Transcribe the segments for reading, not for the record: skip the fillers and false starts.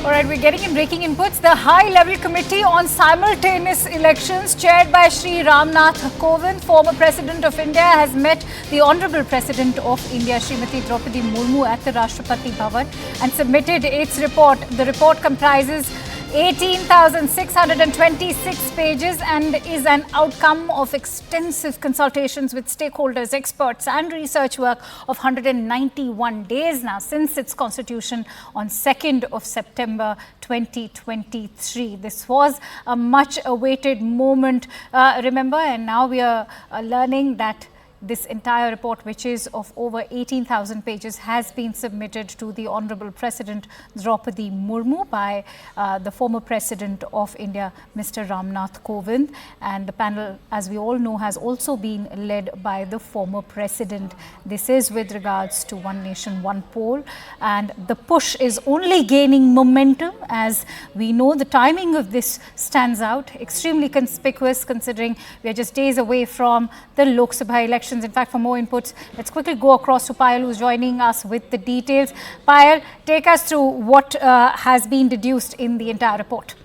All right, we're getting in breaking inputs. The high-level committee on simultaneous elections, chaired by Shri Ramnath Kovind, former President of India, has met the Honourable President of India, Srimati Draupadi Murmu, at the Rashtrapati Bhavan and submitted its report. The report comprises 18,626 pages and is an outcome of extensive consultations with stakeholders, experts and research work of 191 days now since its constitution on 2nd of September 2023. This was a much awaited moment, remember, and now we are learning that this entire report, which is of over 18,000 pages, has been submitted to the Honourable President Draupadi Murmu by the former President of India, Mr. Ramnath Kovind. And the panel, as we all know, has also been led by the former President. This is with regards to One Nation, One Poll. And the push is only gaining momentum. As we know, the timing of this stands out, extremely conspicuous, considering we are just days away from the Lok Sabha elections. In fact, for more inputs, let's quickly go across to Payal, who's joining us with the details. Payal, take us through what has been deduced in the entire report.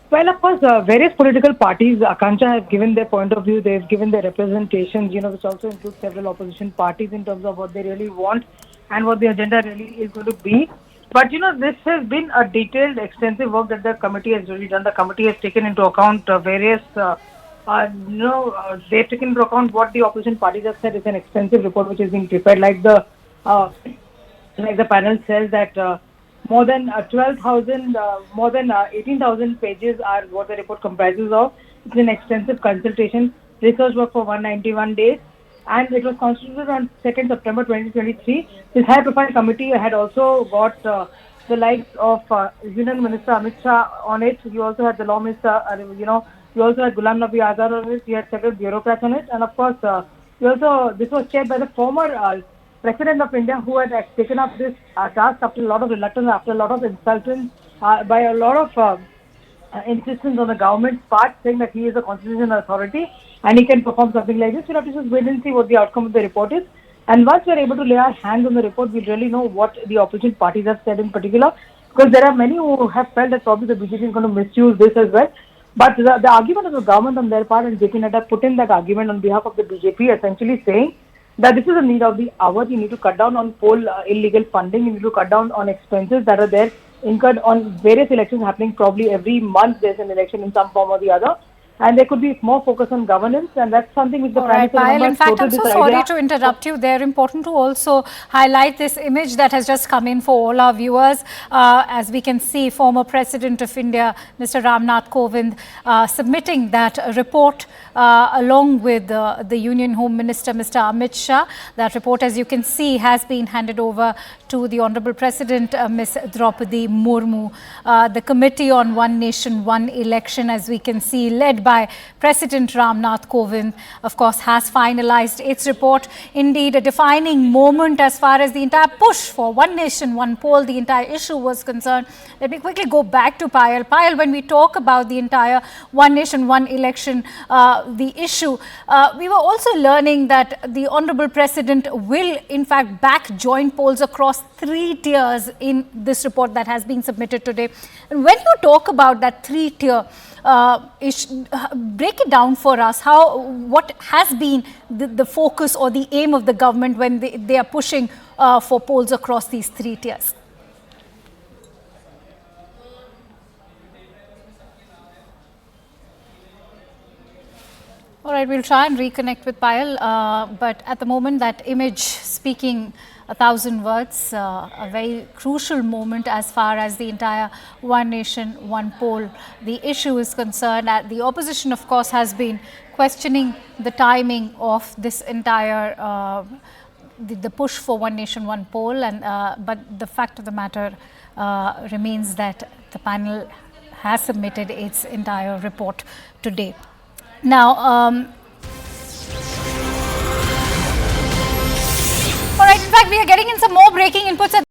Well, of course, various political parties, Akanksha, have given their point of view. They've given their representations, which also includes several opposition parties in terms of what they really want and what the agenda really is going to be. But, this has been a detailed, extensive work that the committee has really done. The committee has taken into account various they've taken into account what the opposition parties have said. It's an extensive report which is being prepared. Like the panel says that more than 18,000 pages are what the report comprises of. It's an extensive consultation, research work for 191 days, and it was constituted on 2nd September 2023. This high-profile committee had also got the likes of Union Minister Amit Shah on it. You also had the Law Minister, you also had Ghulam Nabi Azad on it. You had several bureaucrats on it. And of course, this was chaired by the former President of India, who had taken up this task after a lot of reluctance, after a lot of insultance, by a lot of insistence on the government's part, saying that he is a constitutional authority and he can perform something like this. We'll have to just wait and see what the outcome of the report is. And once we're able to lay our hands on the report, we'll really know what the opposition parties have said in particular. Because there are many who have felt that probably the BJP is going to misuse this as well. But the argument of the government on their part, and JP Nadda put in that argument on behalf of the BJP, essentially saying that this is a need of the hour. You need to cut down on poll illegal funding. You need to cut down on expenses that are there incurred on various elections happening probably every month. There's an election in some form or the other. And there could be more focus on governance, and that's something which the Prime Minister... Payal, in fact, I'm so sorry to interrupt you. They're important to also highlight this image that has just come in for all our viewers. As we can see, former President of India, Mr. Ramnath Kovind, submitting that report along with the Union Home Minister, Mr. Amit Shah. That report, as you can see, has been handed over to the Honourable President, Ms. Draupadi Murmu. The Committee on One Nation, One Election, as we can see, led by President Ramnath Kovind, of course, has finalized its report. Indeed, a defining moment as far as the entire push for One Nation, One Poll, the entire issue was concerned. Let me quickly go back to Payal. Payal, when we talk about the entire One Nation, One Election, the issue, we were also learning that the Honourable President will, in fact, back joint polls across 3 tiers in this report that has been submitted today. And when you talk about that 3-tier, break it down for us. What has been the focus or the aim of the government when they are pushing for polls across these 3 tiers? All right, we'll try and reconnect with Payal, but at the moment, that image speaking 1,000 words, a very crucial moment as far as the entire One Nation, One Poll, the issue is concerned. The opposition, of course, has been questioning the timing of this entire, the push for One Nation, One Poll, and but the fact of the matter remains that the panel has submitted its entire report today. Now, all right, in fact, we are getting in some more breaking inputs.